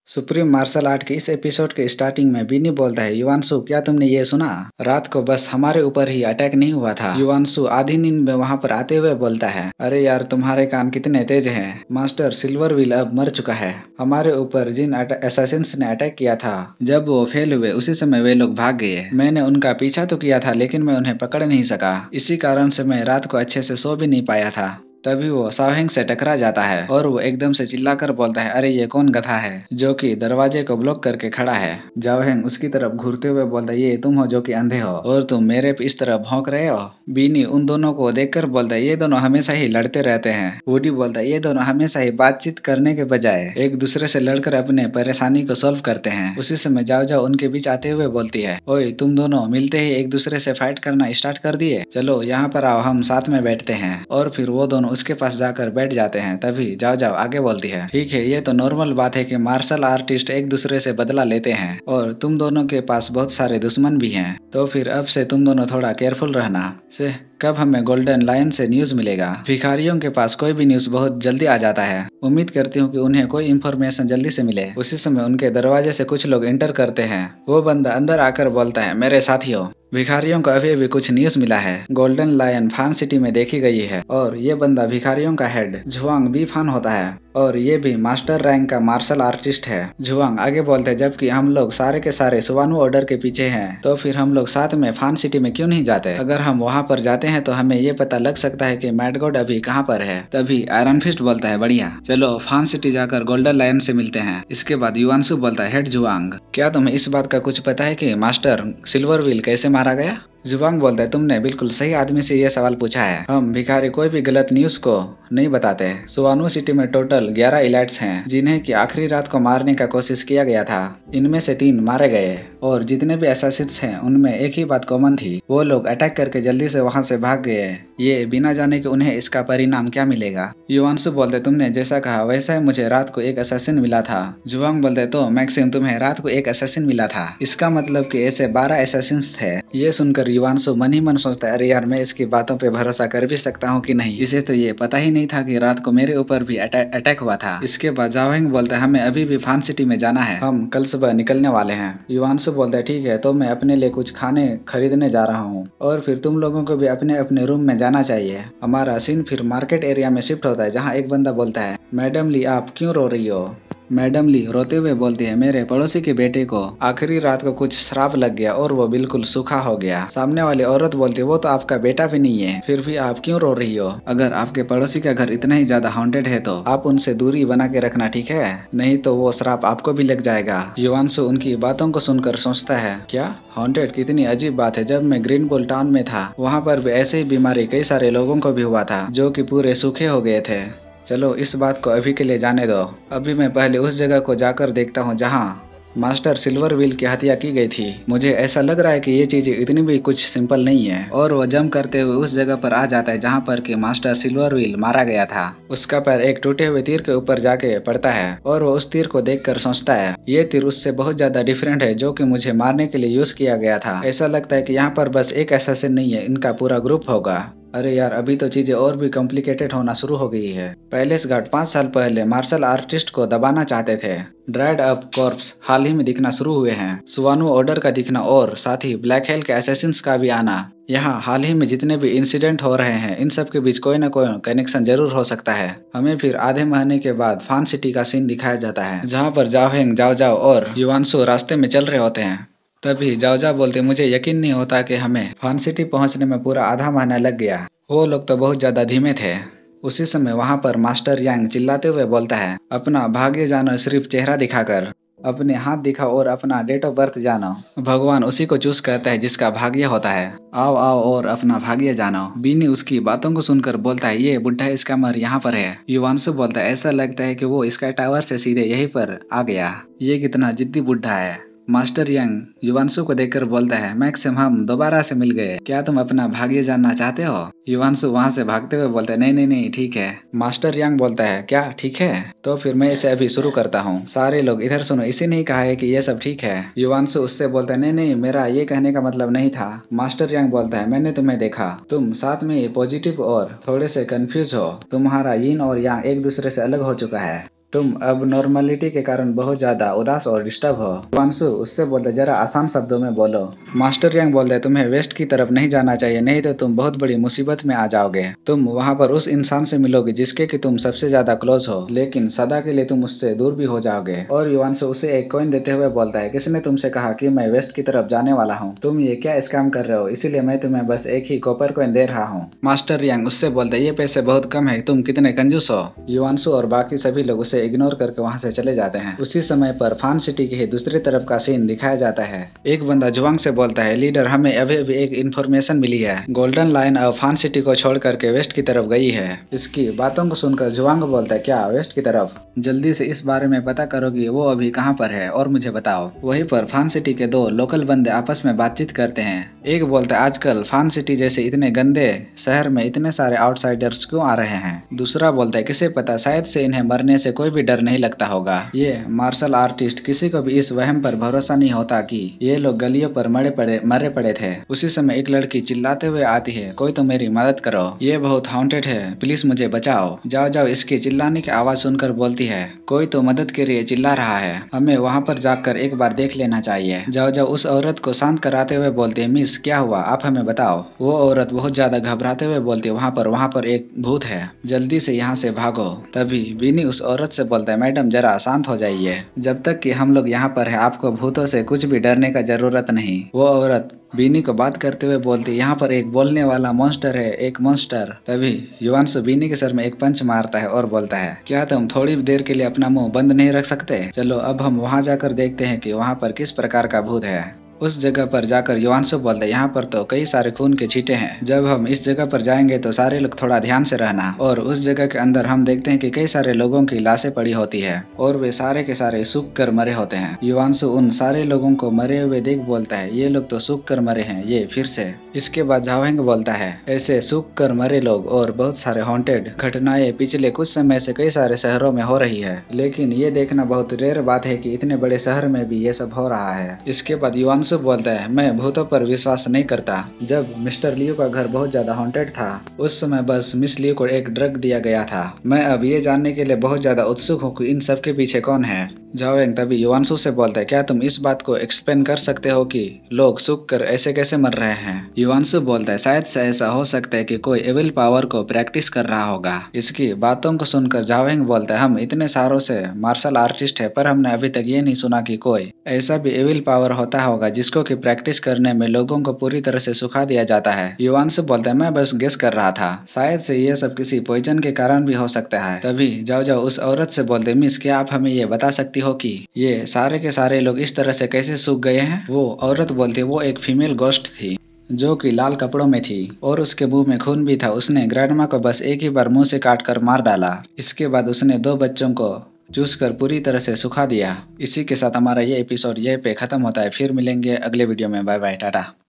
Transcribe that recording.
Supreme martial art के इस episode के स्टार्टिंग में बिनी बोलता है, युवांशु क्या तुमने ये सुना? रात को बस हमारे ऊपर ही अटैक नहीं हुआ था। युवांशु आधी नींद में वहाँ पर आते हुए बोलता है, अरे यार तुम्हारे कान कितने तेज हैं। मास्टर सिल्वरविल अब मर चुका है। हमारे ऊपर जिन असैसिन्स ने अटैक किया था, जब वो फेल हुए उसी समय वे लोग भाग गए। मैंने उनका पीछा तो किया था लेकिन मैं उन्हें पकड़ नहीं सका। इसी कारण से मैं रात को अच्छे से सो भी नहीं पाया था। तभी वो शाओहेंग से टकरा जाता है और वो एकदम से चिल्लाकर बोलता है, अरे ये कौन गधा है जो कि दरवाजे को ब्लॉक करके खड़ा है। शाओहेंग उसकी तरफ घूरते हुए बोलता है, ये तुम हो जो कि अंधे हो और तुम मेरे पे इस तरह भौंक रहे हो। बीनी उन दोनों को देखकर बोलता है, ये दोनों हमेशा ही लड़ते रहते हैं। वुडी बोलता है, ये दोनों हमेशा ही बातचीत करने के बजाय एक दूसरे से लड़कर अपने परेशानी को सॉल्व करते हैं। उसी समय जाओ जाओ उनके बीच आते हुए बोलती है, ओए तुम दोनों मिलते ही एक दूसरे से फाइट करना स्टार्ट कर दिए। चलो यहाँ पर आओ, हम साथ में बैठते हैं। और फिर वो दोनों उसके पास जाकर बैठ जाते हैं। तभी जाओ जाओ आगे बोलती है, ठीक है ये तो नॉर्मल बात है कि मार्शल आर्टिस्ट एक दूसरे से बदला लेते हैं और तुम दोनों के पास बहुत सारे दुश्मन भी हैं, तो फिर अब से तुम दोनों थोड़ा केयरफुल रहना। से कब हमें गोल्डन लायन से न्यूज मिलेगा? भिखारियों के पास कोई भी न्यूज बहुत जल्दी आ जाता है। उम्मीद करती हूँ कि उन्हें कोई इन्फॉर्मेशन जल्दी से मिले। उसी समय उनके दरवाजे से कुछ लोग एंटर करते हैं। वो बंदा अंदर आकर बोलता है, मेरे साथियों, भिखारियों को अभी अभी कुछ न्यूज मिला है। गोल्डन लायन फान सिटी में देखी गई है और ये बंदा भिखारियों का हेड झुआंग बी फान होता है और ये भी मास्टर रैंक का मार्शल आर्टिस्ट है। झुआंग आगे बोलते हैं, जबकि हम लोग सारे के सारे सुवानु ऑर्डर के पीछे हैं, तो फिर हम लोग साथ में फान सिटी में क्यों नहीं जाते? अगर हम वहाँ पर जाते हैं तो हमें ये पता लग सकता है कि मैड गॉड अभी कहाँ पर है। तभी आयरन फिस्ट बोलता है, बढ़िया, चलो फान सिटी जाकर गोल्डन लायन से मिलते हैं। इसके बाद युवांशु बोलता है, हेड झुआंग, क्या तुम्हें इस बात का कुछ पता है कि मास्टर सिल्वरविल कैसे मारा गया? जुबांग बोलता है, तुमने बिल्कुल सही आदमी से यह सवाल पूछा है। हम भिखारी कोई भी गलत न्यूज को नहीं बताते। सुवानु सिटी में टोटल 11 इलाइट्स हैं जिन्हें की आखिरी रात को मारने का कोशिश किया गया था। इनमें से 3 मारे गए और जितने भी असैसिन्स हैं उनमें एक ही बात कॉमन थी, वो लोग अटैक करके जल्दी से वहां से भाग गए, ये बिना जाने कि उन्हें इसका परिणाम क्या मिलेगा। युवांशु बोलते, तुमने जैसा कहा वैसा ही मुझे रात को एक असैसिन मिला था। जुबांग बोलते, तो मैक्सिम तुम्हें रात को एक असैसिन मिला था, इसका मतलब कि ऐसे 12 असैसिन्स थे। ये सुनकर युवांशु मन ही मन सोचता है, अरे यार मैं इसकी बातों पे भरोसा कर भी सकता हूँ कि नहीं? इसे तो ये पता ही नहीं था कि रात को मेरे ऊपर भी अटैक हुआ था। इसके बाद जाओहेंग बोलता है, हमें अभी भी फान सिटी में जाना है, हम कल सुबह निकलने वाले हैं। युवांशु बोलता है, ठीक है तो मैं अपने लिए कुछ खाने खरीदने जा रहा हूँ और फिर तुम लोगों को भी अपने अपने रूम में जाना चाहिए। हमारा सीन फिर मार्केट एरिया में शिफ्ट होता है जहाँ एक बंदा बोलता है, मैडम ली आप क्यों रो रही हो? मैडम ली रोते हुए बोलती है, मेरे पड़ोसी के बेटे को आखिरी रात को कुछ श्राप लग गया और वो बिल्कुल सूखा हो गया। सामने वाली औरत बोलती है, वो तो आपका बेटा भी नहीं है, फिर भी आप क्यों रो रही हो? अगर आपके पड़ोसी का घर इतना ही ज्यादा हॉन्टेड है तो आप उनसे दूरी बना के रखना, ठीक है? नहीं तो वो श्राप आपको भी लग जाएगा। युवांशु उनकी बातों को सुनकर सोचता है, क्या हॉन्टेड? कितनी अजीब बात है। जब मैं ग्रीन बुल टाउन में था वहाँ पर भी ऐसे ही बीमारी कई सारे लोगों को भी हुआ था जो कि पूरे सूखे हो गए थे। चलो इस बात को अभी के लिए जाने दो, अभी मैं पहले उस जगह को जाकर देखता हूँ जहाँ मास्टर सिल्वरविल की हत्या की गई थी। मुझे ऐसा लग रहा है कि ये चीजें इतनी भी कुछ सिंपल नहीं है। और वो जंप करते हुए उस जगह पर आ जाता है जहाँ पर कि मास्टर सिल्वरविल मारा गया था। उसका पैर एक टूटे हुए तीर के ऊपर जाके पड़ता है और वो उस तीर को देखकर सोचता है, ये तीर उससे बहुत ज्यादा डिफरेंट है जो कि मुझे मारने के लिए यूज किया गया था। ऐसा लगता है कि यहाँ पर बस एक असैसिन नहीं है, इनका पूरा ग्रुप होगा। अरे यार अभी तो चीजें और भी कॉम्प्लिकेटेड होना शुरू हो गई है। पैलेस गार्ड 5 साल पहले मार्शल आर्टिस्ट को दबाना चाहते थे। ड्राइड अप कॉर्प्स हाल ही में दिखना शुरू हुए हैं। सुवानु ऑर्डर का दिखना और साथ ही ब्लैक हेल के असैसिन्स का भी आना। यहाँ हाल ही में जितने भी इंसिडेंट हो रहे हैं इन सब के बीच कोई न कोई कनेक्शन जरूर हो सकता है। हमें फिर आधे महीने के बाद फान सिटी का सीन दिखाया जाता है जहाँ पर जाओहेंग, जाओ जाओ और युवांशु रास्ते में चल रहे होते हैं। तभी जाओ जाओ बोलते, मुझे यकीन नहीं होता कि हमें फान सिटी पहुंचने में पूरा आधा महीना लग गया। वो लोग तो बहुत ज्यादा धीमे थे। उसी समय वहां पर मास्टर यांग चिल्लाते हुए बोलता है, अपना भाग्य जानो सिर्फ चेहरा दिखाकर, अपने हाथ दिखाओ और अपना डेट ऑफ बर्थ जानो। भगवान उसी को चूज करता है जिसका भाग्य होता है। आओ आओ और अपना भाग्य जानो। बीनी उसकी बातों को सुनकर बोलता है, ये बुढ़ा स्कैमर यहाँ पर है। युवांशु बोलता है, ऐसा लगता है कि वो स्काई टावर से सीधे यहीं पर आ गया, ये कितना जिद्दी बुढ़ा है। मास्टर यंग युवांशु को देखकर बोलता है, मैक्सिम हम दोबारा से मिल गए, क्या तुम अपना भाग्य जानना चाहते हो? युवांशु वहां से भागते हुए बोलता है, नहीं नहीं नहीं ठीक है। मास्टर यंग बोलता है, क्या ठीक है? तो फिर मैं इसे अभी शुरू करता हूँ। सारे लोग इधर सुनो, इसी नहीं कहा है कि ये सब ठीक है। युवांशु उससे बोलता है, नहीं नहीं मेरा ये कहने का मतलब नहीं था। मास्टर यंग बोलता है, मैंने तुम्हें देखा, तुम साथ में पॉजिटिव और थोड़े से कंफ्यूज हो, तुम्हारा यिन और यांग एक दूसरे से अलग हो चुका है। तुम अब नॉर्मलिटी के कारण बहुत ज्यादा उदास और डिस्टर्ब हो। युवांशु उससे बोलते, जरा आसान शब्दों में बोलो। मास्टर यांग बोलते, तुम्हें वेस्ट की तरफ नहीं जाना चाहिए, नहीं तो तुम बहुत बड़ी मुसीबत में आ जाओगे। तुम वहाँ पर उस इंसान से मिलोगे जिसके कि तुम सबसे ज्यादा क्लोज हो, लेकिन सदा के लिए तुम उससे दूर भी हो जाओगे। और युवांशु उसे एक कॉइन देते हुए बोलता है, किसने तुमसे कहा कि मैं वेस्ट की तरफ जाने वाला हूँ? तुम ये क्या स्कैम कर रहे हो? इसीलिए मैं तुम्हें बस एक ही कॉपर कॉइन दे रहा हूँ। मास्टर यांग उससे बोलते, ये पैसे बहुत कम है, तुम कितने कंजूस हो। युवांशु और बाकी सभी लोग उसे इग्नोर करके वहां से चले जाते हैं। उसी समय पर फान सिटी के ही दूसरी तरफ का सीन दिखाया जाता है। एक बंदा जुआंग से बोलता है, लीडर हमें अभी अभी एक इन्फॉर्मेशन मिली है, गोल्डन लाइन अब फान सिटी को छोड़ करके वेस्ट की तरफ गई है। इसकी बातों को सुनकर जुआंग बोलता है, क्या वेस्ट की तरफ? जल्दी से इस बारे में पता करो कि वो अभी कहाँ पर है और मुझे बताओ। वहीं पर फान सिटी के दो लोकल बंदे आपस में बातचीत करते हैं। एक बोलता है, आजकल फान सिटी जैसे इतने गंदे शहर में इतने सारे आउटसाइडर्स क्यों आ रहे हैं? दूसरा बोलता है, किसे पता, शायद से इन्हें मरने से कोई भी डर नहीं लगता होगा। ये मार्शल आर्टिस्ट, किसी को भी इस वहम पर भरोसा नहीं होता कि ये लोग गलियों पर मरे पड़े थे। उसी समय एक लड़की चिल्लाते हुए आती है, कोई तो मेरी मदद करो, ये बहुत हॉन्टेड है, प्लीज मुझे बचाओ। जाओ जाओ इसकी चिल्लाने की आवाज सुनकर बोलती है, कोई तो मदद के लिए चिल्ला रहा है, हमें वहाँ पर जाकर एक बार देख लेना चाहिए। जाओ जाओ उस औरत को शांत कराते हुए बोलते है, मिस क्या हुआ, आप हमें बताओ। वो औरत बहुत ज्यादा घबराते हुए बोलती है, वहाँ पर एक भूत है, जल्दी से यहाँ से भागो। तभी बीनी उस औरत से बोलता है, मैडम जरा शांत हो जाइए, जब तक कि हम लोग यहाँ पर है आपको भूतों से कुछ भी डरने का जरूरत नहीं। वो औरत बीनी को बात करते हुए बोलती, यहाँ पर एक बोलने वाला मॉन्स्टर है, एक मॉन्स्टर। तभी युवांशु बीनी के सर में एक पंच मारता है और बोलता है, क्या तुम थोड़ी देर के लिए अपना मुंह बंद नहीं रख सकते? चलो अब हम वहाँ जाकर देखते हैं कि वहाँ पर किस प्रकार का भूत है। उस जगह पर जाकर युवांशु बोलते, यहाँ पर तो कई सारे खून के छींटे हैं, जब हम इस जगह पर जाएंगे तो सारे लोग थोड़ा ध्यान से रहना। और उस जगह के अंदर हम देखते हैं कि कई सारे लोगों की लाशें पड़ी होती है और वे सारे के सारे सूख कर मरे होते हैं। युवांशु उन सारे लोगों को मरे हुए देख बोलता है, ये लोग तो सूख कर मरे हैं, ये फिर से। इसके बाद झाओहेंग बोलता है, ऐसे सूख कर मरे लोग और बहुत सारे हॉन्टेड घटनाएं पिछले कुछ समय से कई सारे शहरों में हो रही है, लेकिन ये देखना बहुत रेयर बात है कि इतने बड़े शहर में भी ये सब हो रहा है। इसके बाद युवांशु बोलता है, मैं भूतों पर विश्वास नहीं करता। जब मिस्टर लियो का घर बहुत ज्यादा हॉन्टेड था, उस समय बस मिस लियो को एक ड्रग दिया गया था। मैं अब ये जानने के लिए बहुत ज्यादा उत्सुक हूँ कि इन सब के पीछे कौन है। झाओहेंग तभी युवांशु से बोलता है, क्या तुम इस बात को एक्सप्लेन कर सकते हो कि लोग सूख कर ऐसे कैसे मर रहे हैं? युवांशु बोलता है, शायद से ऐसा हो सकता है कि कोई एविल पावर को प्रैक्टिस कर रहा होगा। इसकी बातों को सुनकर झाओहेंग बोलता है, हम इतने सालों से मार्शल आर्टिस्ट है, पर हमने अभी तक ये नहीं सुना कि कोई ऐसा भी एविल पावर होता होगा जिसको कि प्रैक्टिस करने में लोगों को पूरी तरह से सुखा दिया जाता है। युवांशु बोलता है, मैं बस गेस कर रहा था, शायद से ये सब किसी पॉइजन के कारण भी हो सकता है। तभी जाओ जाओ उस औरत से बोलते, मिस क्या आप हमें ये बता सकती हो कि ये सारे के सारे लोग इस तरह से कैसे सूख गए हैं? वो औरत बोलती है, वो एक फीमेल गोस्ट थी जो कि लाल कपड़ों में थी और उसके मुंह में खून भी था। उसने ग्रैंडमा को बस एक ही बार मुंह से काट कर मार डाला। इसके बाद उसने 2 बच्चों को चूस कर पूरी तरह से सुखा दिया। इसी के साथ हमारा ये एपिसोड ये पे खत्म होता है। फिर मिलेंगे अगले वीडियो में। Bye bye, Tata.